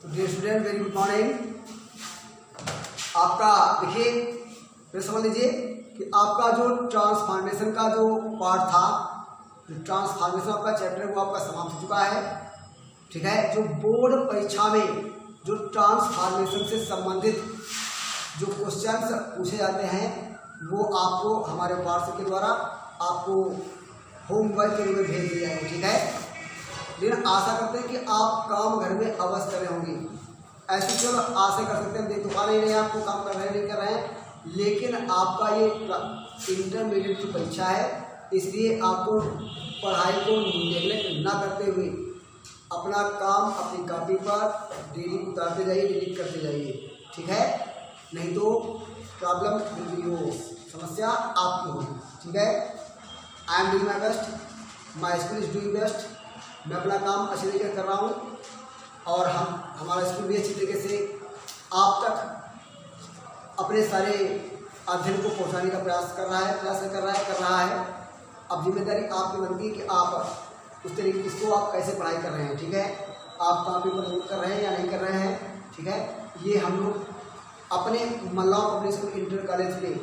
तो dear student, very good morning. आपका देखिए, फिर समझ लीजिए कि आपका जो ट्रांसफॉर्मेशन का जो पार्ट था, जो ट्रांसफॉर्मेशन आपका चैप्टर है वो आपका समाप्त हो चुका है। ठीक है, जो बोर्ड परीक्षा में जो ट्रांसफॉर्मेशन से संबंधित जो क्वेश्चंस पूछे जाते हैं वो आपको हमारे व्हाट्सएप के द्वारा आपको होमवर्क के रूप में भेज दिया जाएगा। ठीक है, लेकिन आशा करते हैं कि आप काम घर में अवश्य कर रहे होंगे। ऐसे चलो आशा कर सकते हैं, देख तो पा नहीं रहे आपको काम कर रहे हैं नहीं कर रहे हैं, लेकिन आपका ये इंटरमीडिएट की परीक्षा है, इसलिए आपको पढ़ाई को नेग्लेक्ट ना करते हुए अपना काम अपनी कॉपी पर डेली उतारते जाइए, डिलीट करते जाइए। ठीक है, नहीं तो प्रॉब्लम हो, समस्या आपकी होगी। ठीक है, I am doing my best, my school is doing best. मैं अपना काम अच्छी तरीके से कर रहा हूँ और हमारा स्कूल भी अच्छी तरीके से आप तक अपने सारे अध्ययन को पहुँचाने का प्रयास कर रहा है। अब जिम्मेदारी आपकी बनती है कि आप उस तरीके इसको आप कैसे पढ़ाई कर रहे हैं। ठीक है, आप कॉपी पर नोट कर रहे हैं या नहीं कर रहे हैं। ठीक है, ये हम लोग अपने Mallawan public school inter college में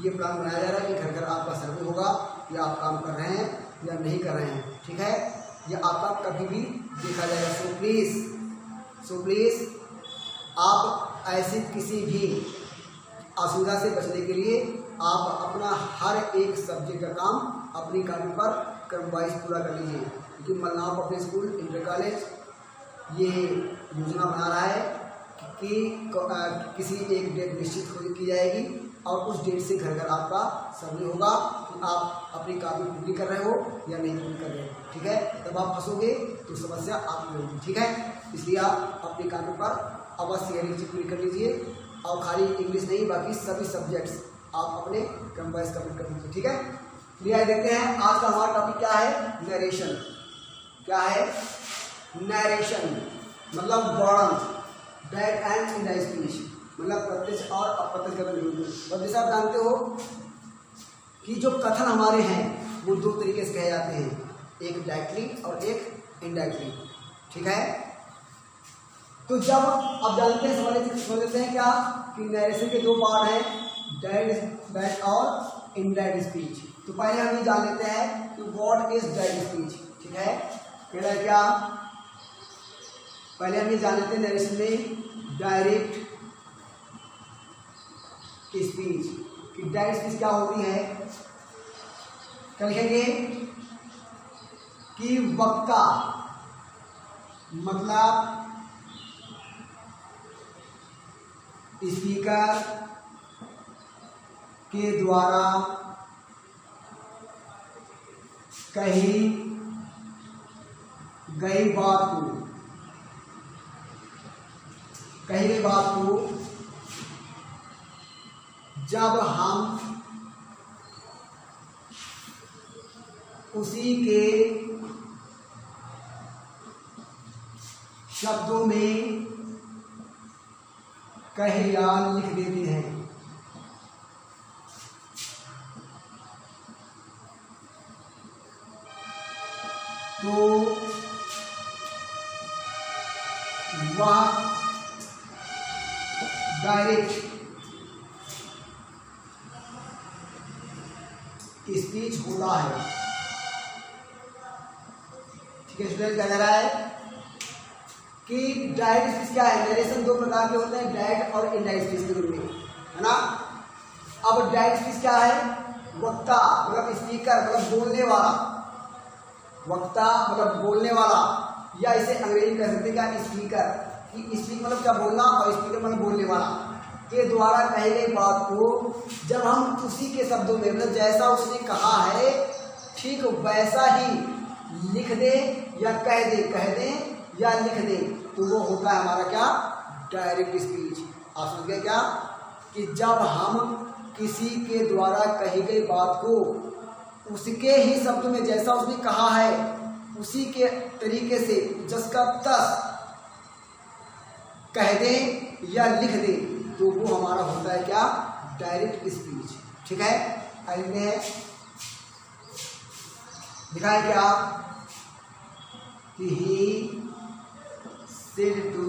ये प्लान बनाया जा रहा है कि घर घर आपका सर्वे होगा कि आप काम कर रहे हैं या नहीं कर रहे हैं। ठीक है, ये आपका कभी भी देखा जाएगा। सो प्लीज़ आप ऐसी किसी भी असुविधा से बचने के लिए आप अपना हर एक सब्जेक्ट का काम अपनी कॉपी पर क्रम वाइज पूरा कर लीजिए, क्योंकि Mallawan public school inter college ये योजना बना रहा है कि किसी एक डेट निश्चित की जाएगी और उस डेट से घर घर आपका सर्वे होगा कि आप अपनी कॉपी पूरी कर रहे हो या नहीं पूरी कर रहे हो। ठीक है, तब आप फंसोगे तो समस्या आपकी होगी। ठीक है, इसलिए आप अपनी कॉपी पर अवश्य ये चीज पूरी कर लीजिए और खाली इंग्लिश नहीं, बाकी सभी सब्जेक्ट्स आप अपने क्रम वाइज कंप्लीट कर लीजिए। ठीक है, चलिए देखते हैं आज का हमारा टॉपिक क्या है। नरेशन। क्या है? नरेशन मतलब वर्णन, that and in the speech, मतलब प्रत्यक्ष और अप्रत्यक्ष कथन। और जैसे आप जानते हो कि जो कथन हमारे हैं वो दो तरीके से कहे जाते हैं, एक डायरेक्टली और एक इनडायरेक्टली। ठीक है, तो जब आप जानते हैं समझ लेते हैं क्या कि नरेशन के दो पार्ट हैं, डायरेक्ट और इनडायरेक्ट स्पीच। तो पहले हम ये जान लेते हैं कि व्हाट इज डायरेक्ट स्पीच। ठीक है, कहना क्या, पहले हम ये जान लेते हैं नरेशन में डायरेक्ट स्पीच कि डायरेक्ट स्पीच क्या होती है। क्या लिखेंगे कि वक्ता मतलब स्पीकर के द्वारा कही गई बात को जब हम उसी के शब्दों में कहे या लिख देते हैं तो वह डायरेक्ट स्पीच होता है। ठीक है स्टूडेंट, क्या कह रहा है कि डायरेक्ट स्पीच क्या है। नरेशन दो प्रकार के होते हैं, डायरेक्ट और इनडायरेक्ट स्पीच के रूप में, है ना। अब डायरेक्ट स्पीच क्या है, वक्ता मतलब स्पीकर मतलब बोलने वाला, वक्ता मतलब बोलने वाला, या इसे अंग्रेजी कह सकते हैं क्या, स्पीकर। कि स्पीक मतलब क्या, बोलना, और स्पीकर मतलब बोलने वाला के द्वारा कही गई बात को जब हम उसी के शब्दों में मतलब जैसा उसने कहा है ठीक वैसा ही लिख दे या कह दे या लिख दे, तो वो होता है हमारा क्या, डायरेक्ट स्पीच। आप समझ गए क्या, कि जब हम किसी के द्वारा कही गई बात को उसके ही शब्दों में जैसा उसने कहा है उसी के तरीके से जिसका तस कह दे या लिख दे, तो वो हमारा होता है क्या, डायरेक्ट स्पीच। ठीक है, आइए दिखाए क्या, कि ही सेड टू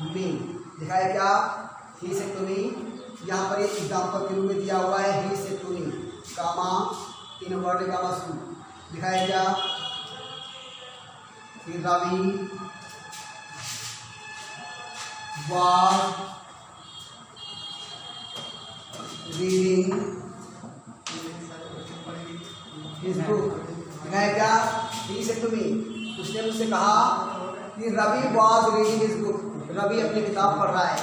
मी, दिखाया क्या, ही सेड टू मी। यहाँ पर एक एग्जाम्पल के रूप में दिया हुआ है he said to me, comma inverted comma शू, दिखाया क्या, कि Ravi was reading his book, दिखाया क्या, he said to me, उसने मुझसे कहा कि Ravi was reading his book, Ravi अपनी किताब पढ़ रहा है।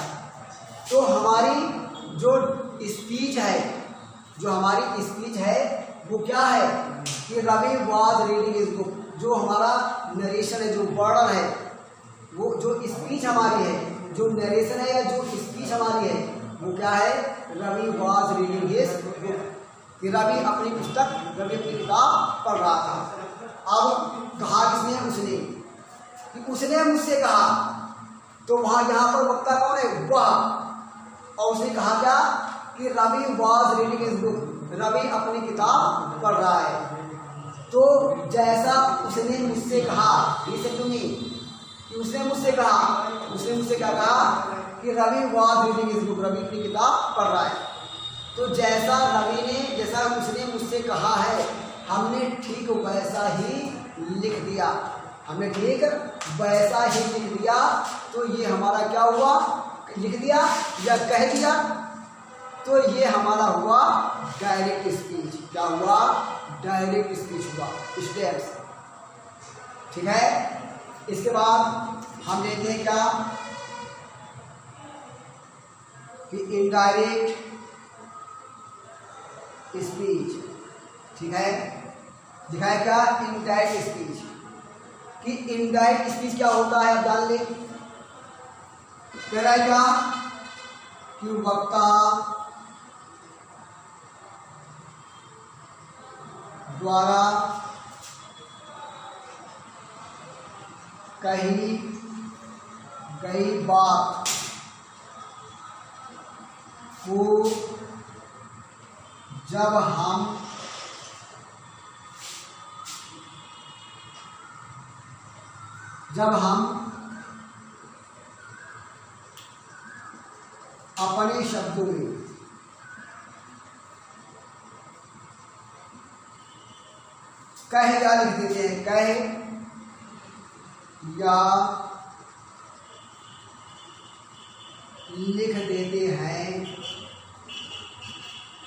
तो हमारी जो स्पीच है, वो क्या है कि Ravi was reading his book, जो हमारा नरेशन है, जो वर्णन है, वो जो स्पीच हमारी है, जो नरेशन है या जो स्पीच हमारी है, वो क्या है, Ravi was reading his book, कि रवि अपनी किताब पढ़ रहा था। अब कहा किसने, उसने, कि उसने मुझसे कहा, तो वहां यहाँ पर वक्ता कौन है, वह, और उसने कहा क्या कि Ravi was reading his book, Ravi अपनी किताब पढ़ रहा है। तो जैसा उसने मुझसे कहा, उसने मुझसे क्या कहा कि Ravi was reading his book, Ravi अपनी किताब पढ़ रहा है। तो जैसा उसने मुझसे कहा है, हमने ठीक वैसा ही लिख दिया, तो ये हमारा क्या हुआ, लिख दिया या कह दिया, तो ये हमारा हुआ डायरेक्ट स्पीच। क्या हुआ, डायरेक्ट स्पीच हुआ, स्टेप्स, ठीक है। इसके बाद हम लेते हैं क्या कि इनडायरेक्ट स्पीच, ठीक है, दिखाया क्या, इनडायरेक्ट स्पीच, कि इनडायरेक्ट स्पीच क्या होता है, आप जान ले। कह रहा है क्या कि वक्ता द्वारा कही गई बात को जब हम अपने शब्दों में कह या लिख देते हैं, कह या लिख देते हैं,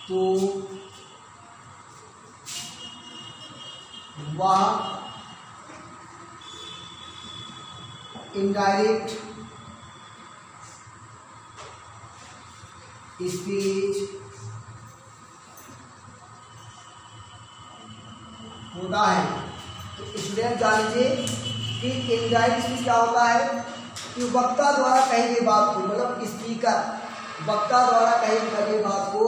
तो वह इनडायरेक्ट स्पीच होता है। तो स्टूडेंट जान लीजिए कि इनडायरेक्ट स्पीच क्या होता है कि वक्ता द्वारा कही गई बात को, मतलब स्पीकर वक्ता द्वारा कही गई बात को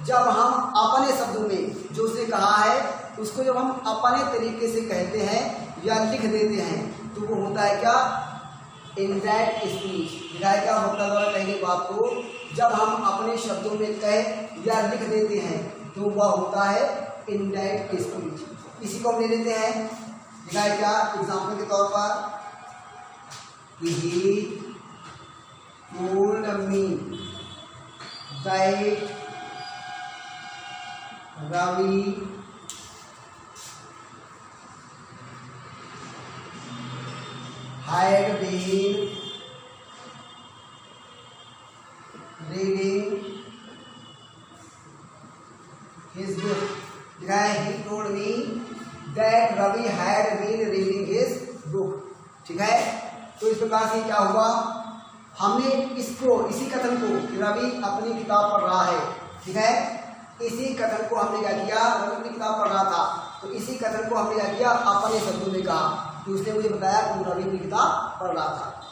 जब हम अपने शब्दों में, जो उसने कहा है उसको जब हम अपने तरीके से कहते हैं या लिख देते हैं, तो वो होता है क्या, इनडायरेक्ट स्पीच। दिखाया क्या, वक्ता द्वारा कही गई बात को जब हम अपने शब्दों में कह या लिख देते हैं, तो वह होता है इनडायरेक्ट स्पीच। इसी को हम ले लेते हैं, दिखाया क्या, एग्जाम्पल के तौर पर, he told me that Ravi had been reading his book. He told me that Ravi had been reading his book. ठीक है, तो इस प्रकार से क्या हुआ, हमने इसी कथन को रवि अपनी किताब पढ़ रहा है, ठीक है, इसी कथन को हमने क्या किया, रवि अपनी किताब पढ़ रहा था, तो इसी कथन को हमने क्या किया, अपने शब्दों में कहा, तो उसने मुझे बताया कि रवि अपनी किताब पढ़ रहा था,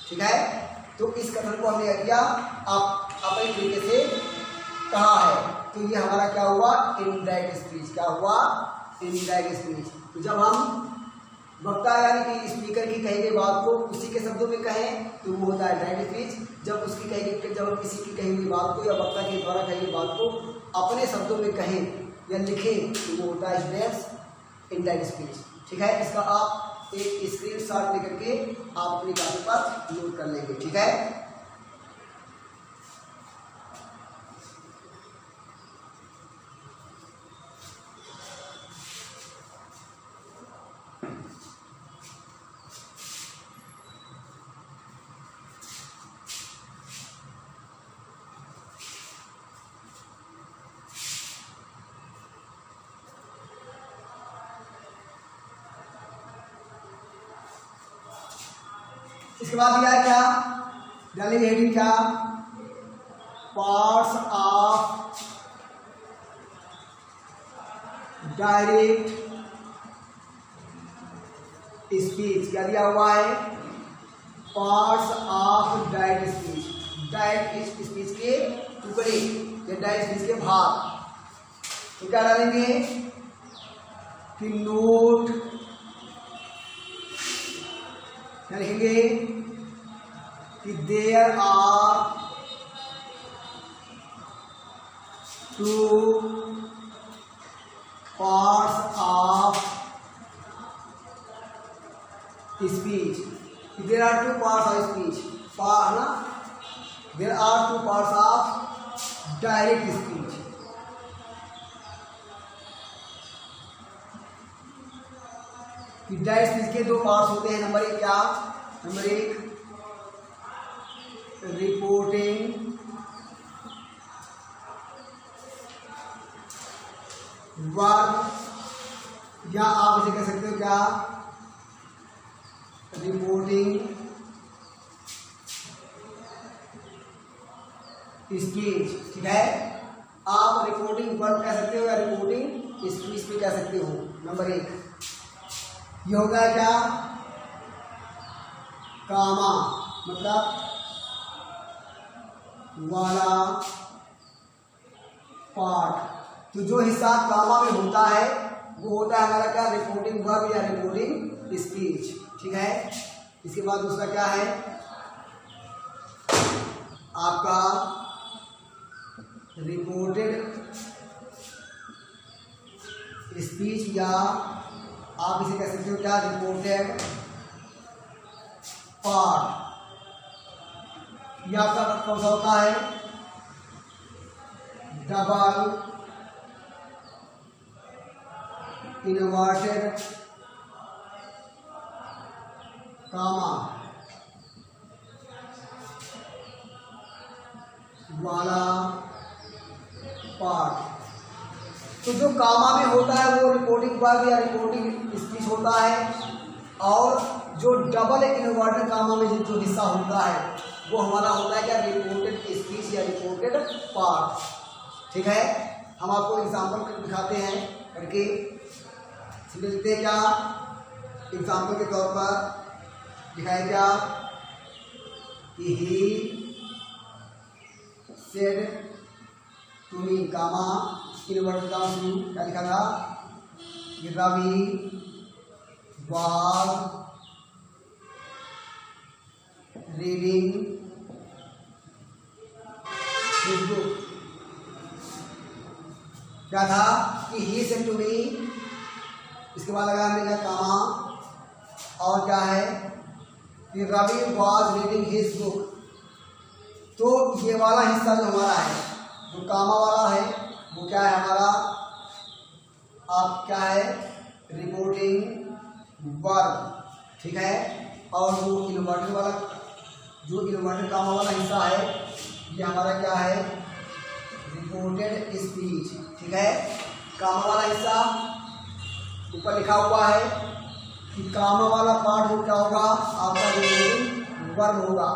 ठीक है। तो इस कथन को हमने क्या किया, आप अपने तरीके से कहा है, तो ये हमारा क्या हुआ, इनडायरेक्ट स्पीच। क्या हुआ, इनडायरेक्ट स्पीच। तो जब हम वक्ता यानी कि स्पीकर की कही गई बात को उसी के शब्दों में कहें, तो वो होता है डायरेक्ट स्पीच। जब हम किसी की कही हुई बात को या वक्ता के द्वारा कही गई बात को अपने शब्दों में कहें या लिखें, तो वो होता है इनडायरेक्ट स्पीच, ठीक है। इसका आप एक स्क्रीनशॉट लेकर के आप अपनी कॉपी पर नोट कर लेंगे, ठीक है। इसके बाद दिया है क्या, डालेंगे हेडिंग क्या, पार्ट्स ऑफ डायरेक्ट स्पीच। क्या दिया हुआ है, parts of direct speech, direct speech के टुकड़े या डायरेक्ट स्पीच के भाग। तो क्या डालेंगे कि नोट, क्या लिखेंगे कि there are two parts of speech, there are two parts of speech, ना, there are two parts of direct speech. Direct speech के दो पार्ट्स होते हैं। नंबर एक क्या, नंबर एक रिपोर्टिंग वर्ब, या आप इसे कह सकते हो क्या, रिपोर्टिंग स्पीच, ठीक है। आप रिपोर्टिंग वर्ब कह सकते हो या रिपोर्टिंग स्पीच भी कह सकते हो। नंबर एक ये होगा क्या, कामा मतलब वाला पार्ट। तो जो हिस्सा कामा में होता है वो होता है हमारा क्या, रिपोर्टिंग वर्ब या रिपोर्टिंग स्पीच, ठीक है। इसके बाद दूसरा क्या है आपका रिपोर्टेड स्पीच, या आप इसे कह सकते हो क्या, रिपोर्टेड पार्ट। यह आपका कौन सा होता है, डबल इन्वर्टेड कामा वाला पार्ट। तो जो कामा में होता है वो रिपोर्टिंग वर्ब या रिपोर्टिंग स्पीच होता है, और जो डबल इन्वर्टेड कामा में जो हिस्सा होता है वो हमारा होता है क्या, रिपोर्टेड स्पीच या रिपोर्टेड पार्ट, ठीक है। हम आपको एग्जाम्पल दिखाते हैं करके, समझते हैं क्या। एग्जाम्पल के तौर पर दिखाया क्या कि he said to me comma inverted comma शुरू क्या लिखा था, Ravi was reading his book. क्या था कि ही सेड टू मी, इसके बाद लगा हमने क्या, कामा, और क्या है कि Ravi was reading his book. तो ये वाला हिस्सा जो हमारा है, जो कामा वाला है, वो क्या है हमारा, आप क्या है, रिपोर्टिंग वर्ब, ठीक है। और जो इन्वर्टेड वाला, जो इन्वर्टेड कामा वाला हिस्सा है, ये हमारा क्या है, रिपोर्टेड स्पीच, ठीक है। कामा वाला हिस्सा ऊपर लिखा हुआ है कि कामा वाला पार्ट जो क्या होगा आपका रिपोर्टिंग वर्ब होगा,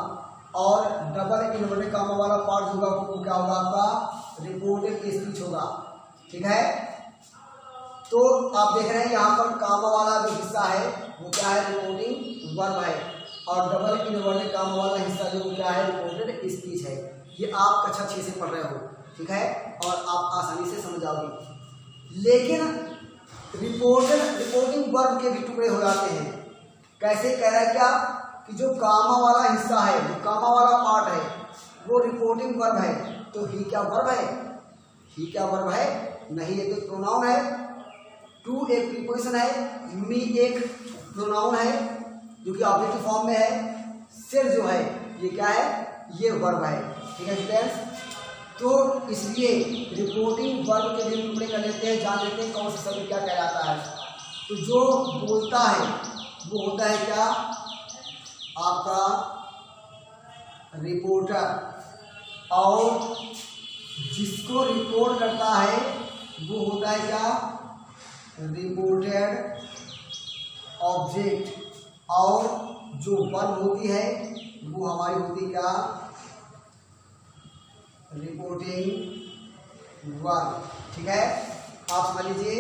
और डबल इन्वर्टेड कामा वाला पार्ट होगा वो क्या होगा आपका रिपोर्टेड स्पीच होगा, ठीक है। तो आप देख रहे हैं यहाँ पर कामा वाला जो हिस्सा है वो क्या है, रिपोर्टिंग वर्ब है, और डबल इन्वर्टेड कामा वाला हिस्सा जो क्या है, रिपोर्टेड स्पीच है। ये आप कक्षा 6 से पढ़ रहे हो, ठीक है, और आप आसानी से समझ जाओगे। लेकिन रिपोर्टिंग वर्ब के भी टुकड़े हो जाते हैं। कैसे कह रहा है क्या कि जो कामा वाला हिस्सा है, जो कामा वाला पार्ट है वो रिपोर्टिंग वर्ब है, तो ही क्या वर्ब है, ही क्या वर्ब है नहीं, ये तो प्रोनाउन है, टू एक प्रीपोजिशन है, मी एक प्रोनाउन है जो कि ऑब्जेक्टिव फॉर्म में है, सिर जो है ये क्या है, ये वर्ब है। ठीक है स्टूडेंट्स, तो इसलिए रिपोर्टिंग वर्ब के लिए टुकड़े कर लेते हैं, जान लेते हैं कौन सा शब्द क्या कहलाता है। तो जो बोलता है वो होता है क्या, आपका रिपोर्टर, और जिसको रिपोर्ट करता है वो होता है क्या, रिपोर्टेड ऑब्जेक्ट, और जो वर्ब होती है वो हमारी होती क्या, रिपोर्टिंग वर्ब। ठीक है, आप समझ लीजिए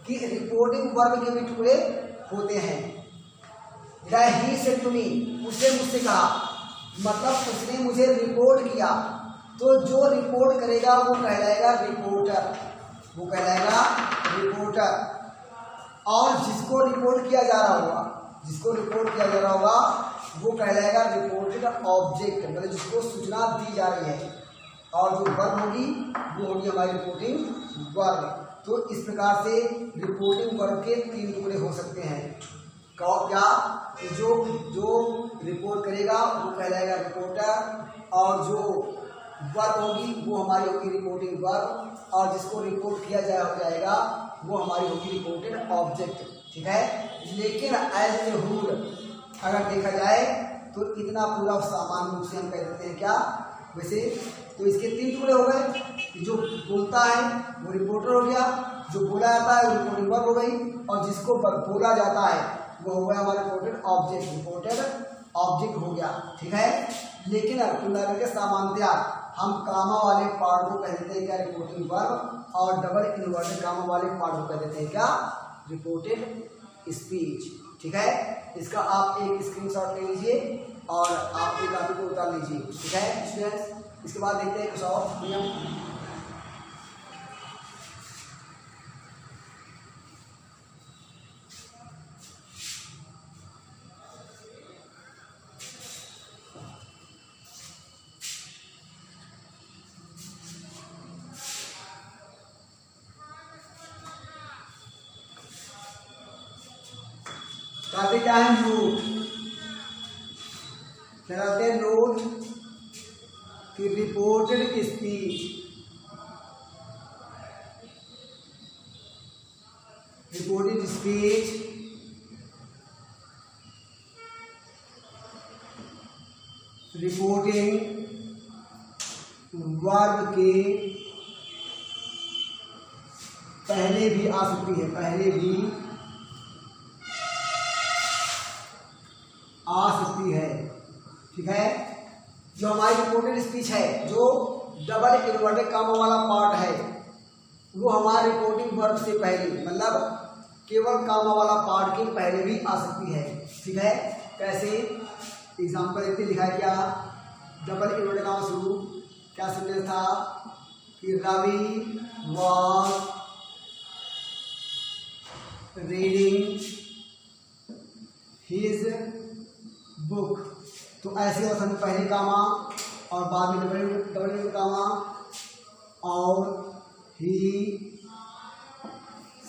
कि रिपोर्टिंग वर्ब के भी टुकड़े होते हैं। ही से टू मी, उसने मुझसे कहा, मतलब उसने मुझे रिपोर्ट किया, तो जो रिपोर्ट करेगा वो कहलाएगा रिपोर्टर, वो कहलाएगा रिपोर्टर। और जिसको रिपोर्ट किया जा रहा होगा, जिसको रिपोर्ट किया जा रहा होगा वो कहलाएगा रिपोर्टेड ऑब्जेक्ट, मतलब जिसको सूचना दी जा रही है। और जो वर्ब होगी वो होगी हमारी रिपोर्टिंग वर्ब। तो इस प्रकार से रिपोर्टिंग वर्ब के 3 टुकड़े हो सकते हैं। क्या, जो रिपोर्ट करेगा वो कहलाएगा रिपोर्टर, और जो वर्ब होगी वो हमारी होगी रिपोर्टिंग वर्ब, और जिसको रिपोर्ट किया जाएगा वो हमारी होगी रिपोर्टेड ऑब्जेक्ट। ठीक है, लेकिन एज ए होल अगर देखा जाए तो इतना पूरा सामान्य रूप से हम कह देते हैं क्या, वैसे तो इसके 3 टुकड़े हो गए। जो बोलता है वो रिपोर्टर हो गया, जो बोला जाता है वो रिपोर्टिंग वर्ब हो गई, और जिसको बोला जाता है वो हो गया हमारा रिपोर्टेड ऑब्जेक्ट, रिपोर्टेड ऑब्जेक्ट हो गया। ठीक है, लेकिन के सामान्यतया हम कामा वाले पार्ट को कह देते हैं क्या, रिपोर्टिंग वर्ब, और डबल इन्वर्टेड कामा वाले पार्ट को कह देते हैं क्या, रिपोर्टेड स्पीच। ठीक है, इसका आप एक स्क्रीनशॉट ले लीजिए और आप एक कॉपी को उतार लीजिए। ठीक है स्टूडेंट्स, इसके बाद देखते हैं कुछ और नियम। कहते क्या है, नोट, कहते हैं नोट कि reported speech, reported speech reporting verb के पहले भी आ सकती है, पहले भी आ सकती है। ठीक है, जो हमारी रिपोर्टेड स्पीच है, जो डबल इन्वर्टेड कामा वाला पार्ट है, वो हमारे रिपोर्टिंग वर्ब से पहले, मतलब केवल कामा वाला पार्ट के पहले भी आ सकती है। ठीक है, कैसे एग्जाम्पल देखते, लिखा है क्या, डबल इन्वर्टेड कामा शुरू, क्या सेंटेंस था कि Ravi was reading his book. तो ऐसे ऑप्शन में पहले कामा और बाद में डबल कामा, और he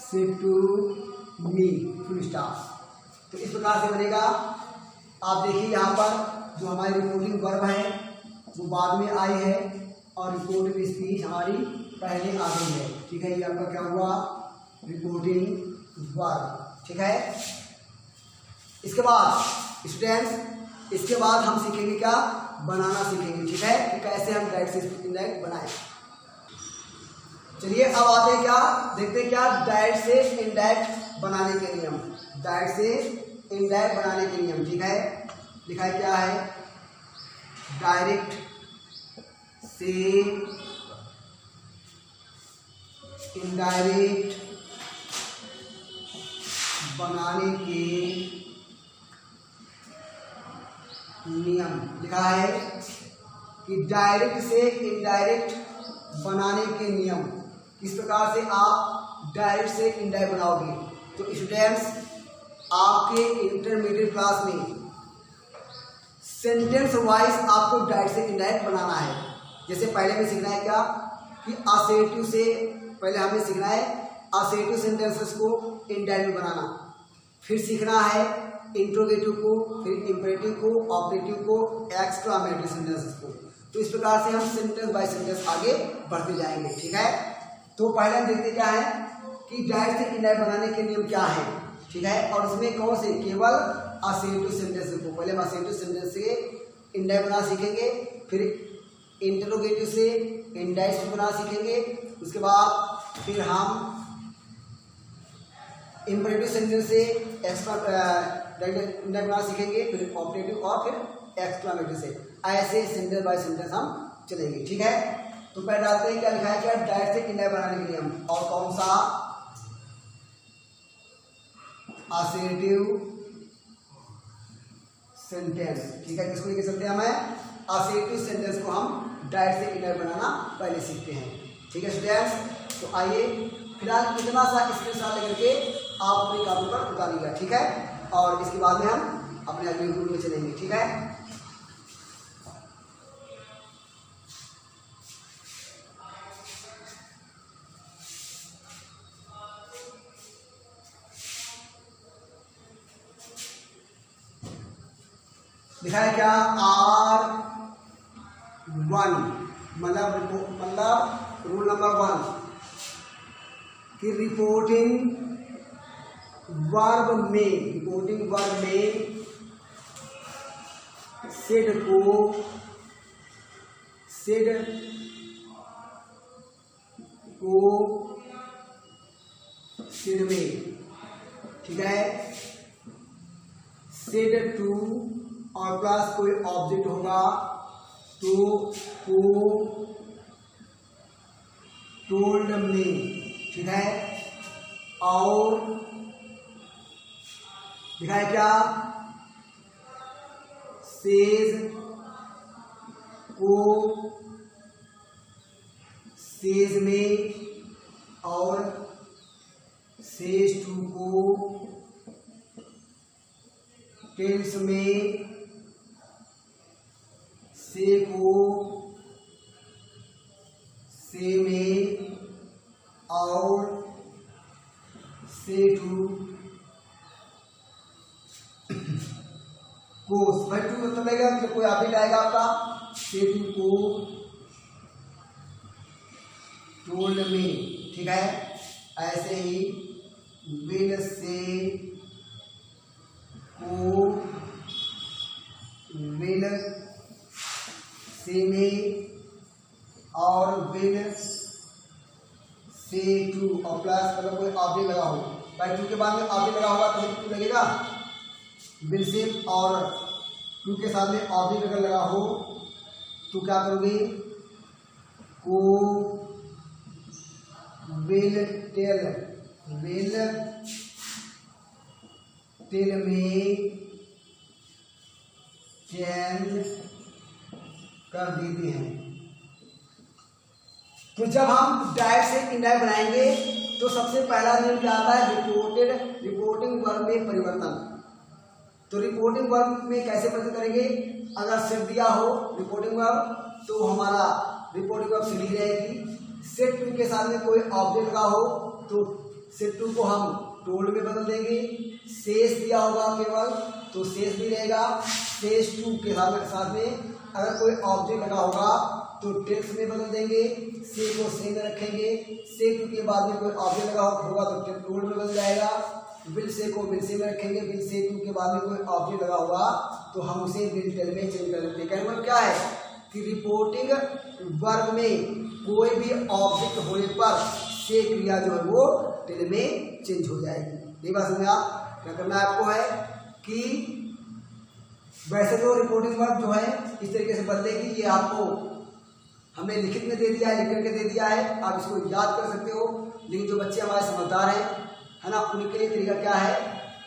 said to me full stop. तो इस प्रकार से बनेगा। आप देखिए यहाँ पर जो हमारी रिपोर्टिंग वर्ब है वो बाद में आई है, और रिपोर्टिंग स्पीच हमारी पहले आ गई है। ठीक है, ये आपका क्या हुआ, रिपोर्टिंग वर्ब। ठीक है, इसके बाद स्टूडेंट्स, इसके बाद हम सीखेंगे क्या, बनाना सीखेंगे। ठीक है, कि कैसे हम डायरेक्ट से इनडायरेक्ट बनाएं। चलिए अब आते हैं क्या, देखते हैं क्या डायरेक्ट से इनडायरेक्ट बनाने के नियम, डायरेक्ट से इनडायरेक्ट बनाने के नियम। ठीक है, लिखा है क्या है, डायरेक्ट से इनडायरेक्ट बनाने के नियम। लिखा है कि डायरेक्ट से इनडायरेक्ट बनाने के नियम, किस प्रकार से आप डायरेक्ट से इनडायरेक्ट बनाओगे। तो स्टूडेंट्स, आपके इंटरमीडिएट क्लास में सेंटेंस वाइज आपको डायरेक्ट से इनडायरेक्ट बनाना है। जैसे पहले में सीखना है क्या, कि असेटिव से पहले हमें सीखना है असेटिव सेंटेंसेस को इनडायरेक्ट बनाना। फिर सीखना है इंट्रोगेटिव को, फिर इंपेरेटिव को, ऑपरेटिव को, एक्सक्लामेटरी सेंटेंसेस को। तो इस प्रकार से हम सेंटेंस बाय सेंटेंस आगे बढ़ते जाएंगे, ठीक है। तो पहले हम देखते क्या है कि डायरेक्ट से इनडायरेक्ट बनाने के नियम क्या है, ठीक है। और इसमें कौन से, केवल असेंटिव सेंटेंस को पहले हम असेंटिव सेंटेंस से इनडायरेक्ट बनाना सीखेंगे, फिर इंटरोगेटिव से इनडायरेक्ट बनाना सीखेंगे, उसके बाद फिर हम इंपेरेटिव सेंटेंस से इनडायरेक्ट बनाना सीखेंगे, फिर ऑपरेटिव और फिर एक्सक्लामेटरी से। ऐसे सेंटेंस बाय सेंटेंस हम चलेंगे, ठीक है। तो पहले डालते हैं क्या लिखा है, क्या डायरेक्ट से इनडायरेक्ट बनाने के नियम, और कौन सा, असेंटिव सेंटेंस, ठीक है। किसको लिख सकते हैं हमें, असेंटिव सेंटेंस को हम डायरेक्ट से इनडायरेक्ट बनाना पहले सीखते हैं, ठीक है स्टूडेंट्स। तो आइए फिलहाल इतना सा स्क्रीनशॉट लेकर के आप अपनी कापी पर उतारिएगा, ठीक है। और इसके बाद में हम अपने अगले ग्रुप में चलेंगे, ठीक है। लिखा है क्या, R1 मतलब रूल नंबर 1 कि रिपोर्टिंग वर्ब में सेड में, ठीक है। सेड टू और प्लस कोई ऑब्जेक्ट होगा तो को टोल्ड में, ठीक है। और लिखा है क्या, सेज को सेज में और सेज टू को टेल्स में, से को से में और से टू को, भाई टू मतलब लगेगा कि कोई ऑब्जेक्ट आएगा आपका, से टू को टोल्ड में, ठीक है। ऐसे ही विल से को विल से में और विल से टू और प्लस अगर कोई ऑब्जेक्ट लगा हो, बाई टू के बाद में ऑब्जेक्ट लगा होगा तो टू लगेगा, विल से और टू के साथ में ऑब्जेक्ट अगर लगा हो तो क्या करोगे, को विल टेल में चेंज कर देते हैं। तो जब हम डायरेक्ट से इनडायरेक्ट बनाएंगे तो सबसे पहला नियम क्या आता है, रिपोर्टिंग वर्ब में परिवर्तन। तो रिपोर्टिंग वर्ब में कैसे परिवर्तन करेंगे, अगर सेट दिया हो रिपोर्टिंग वर्ब तो हमारा रिपोर्टिंग वर्ब से लिख रहेगी, सेट टू के साथ में कोई ऑब्जेक्ट लगा हो तो सेट टू को हम टोल्ड में बदल देंगे, शेष दिया होगा केवल तो शेष भी रहेगा, शेष टू के साथ में अगर कोई ऑब्जेक्ट लगा होगा तो टेल्स में बदल देंगे, से को से में रखेंगे, से टू के बाद में कोई ऑब्जेक्ट लगा होगा तो टोल्ड में बदल जाएगा, विल से को विल से में रखेंगे, विल से टू के बाद में कोई ऑब्जेक्ट लगा होगा तो हम उसे विल टेल में चेंज कर देते हैं। कहने मतलब क्या है कि रिपोर्टिंग वर्ब में कोई भी ऑब्जेक्ट होने पर से क्रिया जो है वो टेल में चेंज हो जाएगी। ये बात समझ आप, क्या करना आपको है कि वैसे तो रिपोर्टिंग वर्ब जो है इस तरीके से बदलेगी, ये आपको हमने लिखित में दे दिया है, लिख करके दे दिया है, आप इसको याद कर सकते हो। लेकिन जो बच्चे हमारे समझदार हैं, है ना, उनके लिए तरीका क्या है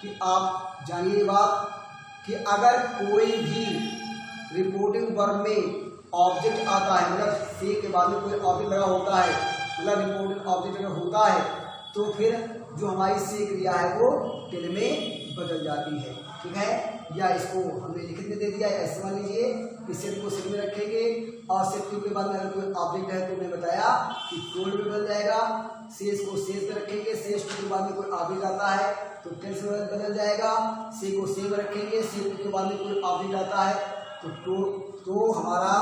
कि आप जानिए ये बात कि अगर कोई भी रिपोर्टिंग वर्ब में ऑब्जेक्ट आता है, मतलब से के बाद में कोई ऑब्जेक्ट लगा होता है, मतलब रिपोर्टिंग ऑब्जेक्ट अगर होता है तो फिर जो हमारी से क्रिया है वो टेल में बदल जाती है। ठीक है, या इसको हमने लिखित में दे दिया, ऐसे मान लीजिए कि सेट को सेट में रखेंगे और सेट टू के बाद में अगर कोई ऑब्जेक्ट है तो मैंने बताया कि टोल में बदल जाएगा, शेष को शेष में रखेंगे, शेष टू के बाद में कोई ऑब्जेक्ट आता है तो टेंस में बदल जाएगा, से को से में रखेंगे, से टू के बाद में कोई ऑब्जेक्ट आता है तो हमारा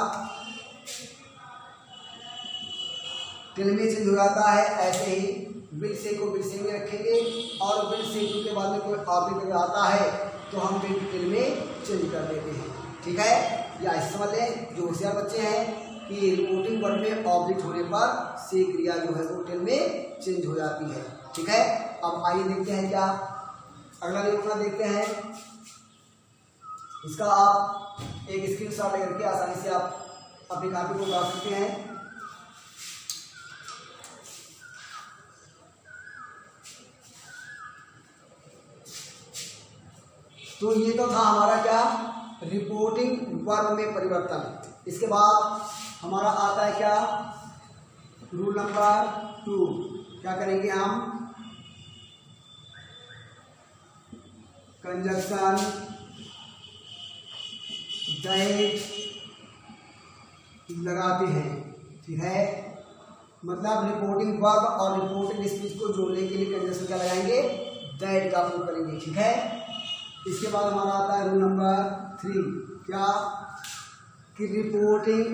टेल में चेंज हो जाता है। ऐसे ही विल से को विल से में रखेंगे और विल से टू के बाद में कोई ऑब्जेक्ट आता है तो हम विल टेल में चेंज कर देते हैं, ठीक है। या इस समझ लें जो होशियार बच्चे हैं कि रिपोर्टिंग वर्ड में ऑब्जेक्ट होने पर से क्रिया जो है वो टेल में चेंज हो जाती है, ठीक है। अब आइए देखते हैं क्या अगला निरूपण देखते हैं। इसका आप एक स्क्रीनशॉट लेकर के आसानी से आप अपनी कॉपी को डाल सकते हैं। तो ये तो था हमारा क्या रिपोर्टिंग वर्ब में परिवर्तन। इसके बाद हमारा आता है क्या रूल नंबर 2। क्या करेंगे हम कंजक्शन दैट लगाते हैं, ठीक है। मतलब रिपोर्टिंग वर्ब और रिपोर्टिंग स्पीच को जोड़ने के लिए कंजक्शन क्या लगाएंगे दैट का उपयोग करेंगे, ठीक है। इसके बाद हमारा आता है रूल नंबर 3। क्या कि रिपोर्टेड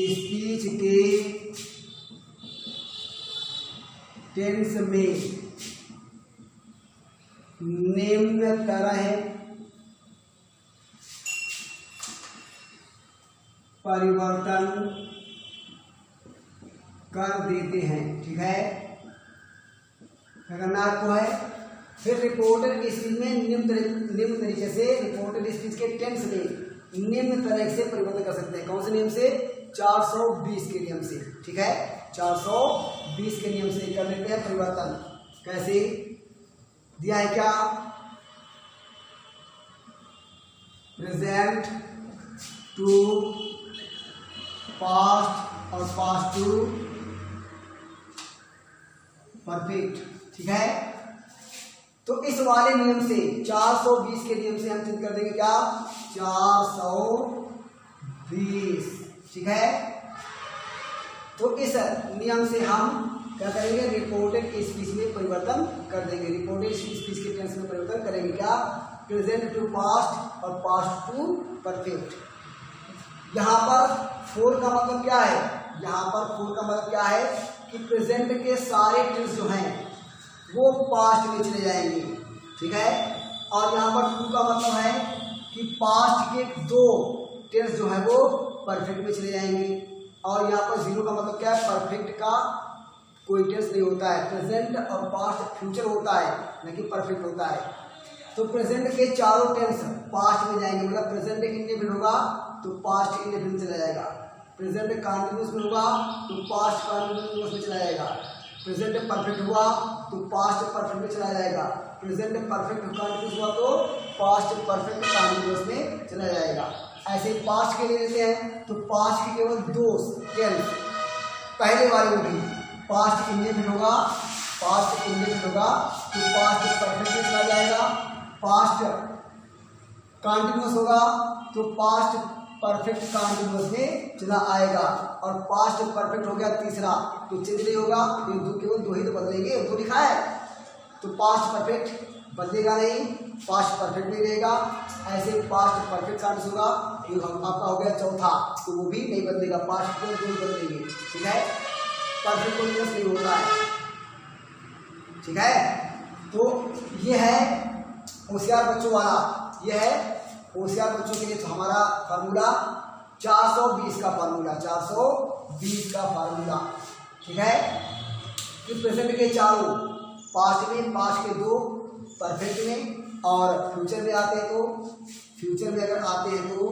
स्पीच के टेंस में निम्न तरह परिवर्तन कर देते हैं, ठीक है। क्या करना आपको है फिर रिपोर्टेड स्पीच में निम्न तरीके से रिपोर्टेड स्पीच के टेंस में निम्न तरह से परिवर्तन कर सकते हैं। कौन से नियम से 420 के नियम से, ठीक है। 420 के नियम से कर लेते हैं परिवर्तन। कैसे दिया है क्या प्रेजेंट टू पास्ट और पास्ट टू परफेक्ट, ठीक है। तो इस वाले नियम से 420 के नियम से हम चेंज कर देंगे क्या 420, ठीक है। तो इस नियम से हम क्या करेंगे रिपोर्टेड स्पीच में परिवर्तन कर देंगे। रिपोर्टेड स्पीच के टेंस में परिवर्तन करेंगे क्या प्रेजेंट टू पास्ट और पास्ट टू परफेक्ट। यहाँ पर फोर का मतलब क्या है, यहाँ पर फोर का मतलब क्या है कि प्रेजेंट के सारे टेंस जो हैं वो पास्ट में चले जाएंगे, ठीक है। और यहाँ पर टू का मतलब है कि पास्ट के दो टेंस जो है वो परफेक्ट में चले जाएंगे। और यहाँ पर जीरो का मतलब क्या है परफेक्ट का कोई टेंस नहीं होता है, प्रेजेंट और पास्ट फ्यूचर होता है लेकिन परफेक्ट होता है। तो प्रेजेंट के चारों टेंस पास्ट में जाएंगे, मतलब प्रेजेंट इंडेफिनिट होगा तो पास्ट इंडेफिनिट चला जाएगा, प्रेजेंट कंटिन्यूअस में होगा तो पास्ट कंटिन्यूअस में चला जाएगा, प्रेजेंट परफेक्ट हुआ तो पास्ट परफेक्ट में चला जाएगा, प्रेजेंट परफेक्ट कंटिन्यूअस हुआ तो पास्ट परफेक्ट कंटिन्यूअस में चला जाएगा। ऐसे ही पास्ट के लिए लेते हैं तो पास्ट के केवल दो टेंस पहले वाले होगी, पास्ट इंडेफिनिट होगा, पास्ट इंडेफिनिट होगा तो पास्ट परफेक्ट में चला जाएगा, पास्ट कंटिन्यूअस होगा तो पास्ट परफेक्ट कंटिन्यूअस में चला आएगा। और पास्ट परफेक्ट हो गया तीसरा तो चेंज नहीं होगा, केवल दो ही तो बदलेंगे, दो लिखा है तो पास्ट परफेक्ट बदलेगा नहीं, पास्ट परफेक्ट नहीं रहेगा। ऐसे पास्ट परफेक्ट कंटिन्यूअस होगा तो आपका हो गया चौथा तो वो भी नहीं बदलेगा, पास्ट को दो बदलेंगे, ठीक है। परफेक्ट कंटिन्यूअस नहीं होता है, ठीक है। तो ये है होशियार बच्चों वाला, ये है होशियार बच्चों के लिए तो हमारा फार्मूला 420 का फार्मूला, 420 का फार्मूला, ठीक है। कि प्रेजेंट के चारों पास्ट में, पास्ट के दो परफेक्ट में और फ्यूचर में आते हैं तो फ्यूचर में अगर आते हैं तो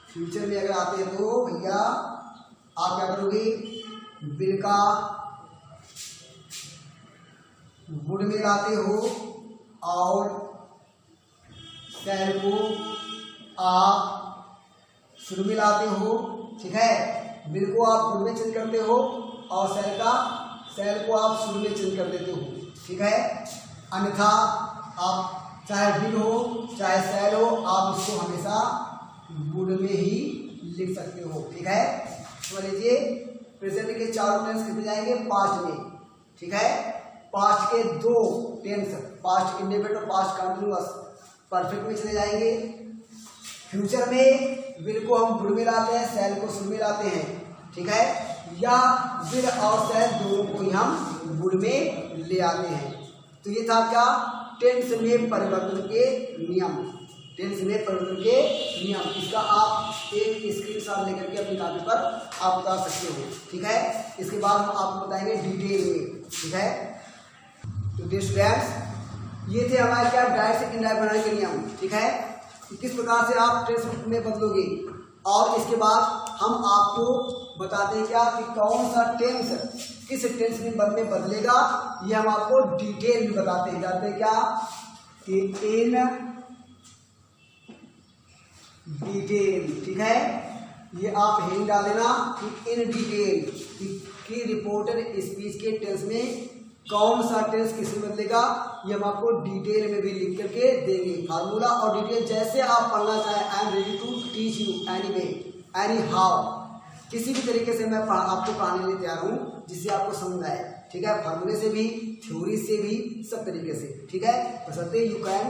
फ्यूचर में अगर आते हैं तो भैया आप क्या करोगे विल का वुड में लाते हो और शैल को आप शुरू में लाते हो, ठीक है। विल को आप गुड में चेंज करते हो और सेल को आप शुड में चेंज कर देते हो, ठीक है। अन्यथा आप चाहे विल हो चाहे सेल हो, आप इसको हमेशा गुड में ही लिख सकते हो, ठीक है। समझ लीजिए प्रेजेंट के चारों टेंस कितने जाएंगे, पास्ट में, ठीक है। पास्ट के दो टेंस, पास्ट इंडेफिनिट और पास्ट कंटिन्यूअस परफेक्ट में चले जाएंगे। फ्यूचर में विल को हम गुड में लाते हैं, सेल को शुड में लाते हैं, ठीक है। या विल और सेल दोनों को ही हम गुड में ले आते हैं। तो ये था क्या, टेंस में परिवर्तन के नियम, टेंस में परिवर्तन के नियम। इसका आप एक स्क्रीनशॉट लेकर के अपनी कॉपी पर आप बता सकते हो, ठीक है। इसके बाद हम आपको बताएंगे डिटेल में, ठीक है। तो स्टूडेंट्स ये थे हमारे क्या डायरेक्ट से इनडायरेक्ट बनाने के नियम, ठीक है। किस प्रकार से आप टेंस में बदलोगे, और इसके बाद हम आपको बताते हैं क्या कि कौन सा टेंस किस टेंस में बदलेगा, ये हम आपको डिटेल में बताते हैं। जानते हैं क्या कि इन डिटेल, ठीक है। ये आप हेडिंग डाल देना कि इन डिटेल की रिपोर्टेड स्पीच के टेंस में कौन सा टेंस किसमें बदलेगा, ये हम आपको डिटेल में भी लिख करके देंगे। फार्मूला और डिटेल जैसे आप पढ़ना चाहें, I am ready to teach you anyway anyhow, किसी भी तरीके से मैं आपको पढ़ाने के लिए तैयार हूँ जिससे आपको समझ आए, ठीक है। फार्मूले से भी, थ्योरी से भी, सब तरीके से, ठीक है। बशर्ते you can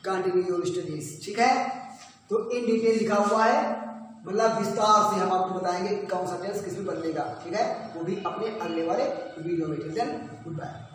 continue your studies, ठीक है। तो इन डिटेल लिखा हुआ है, मतलब विस्तार से हम आपको बताएंगे कौन सा टेंस किसमें बदलेगा, ठीक है। वो भी अपने अगले वाले वीडियो में, ठीक है। Good bye.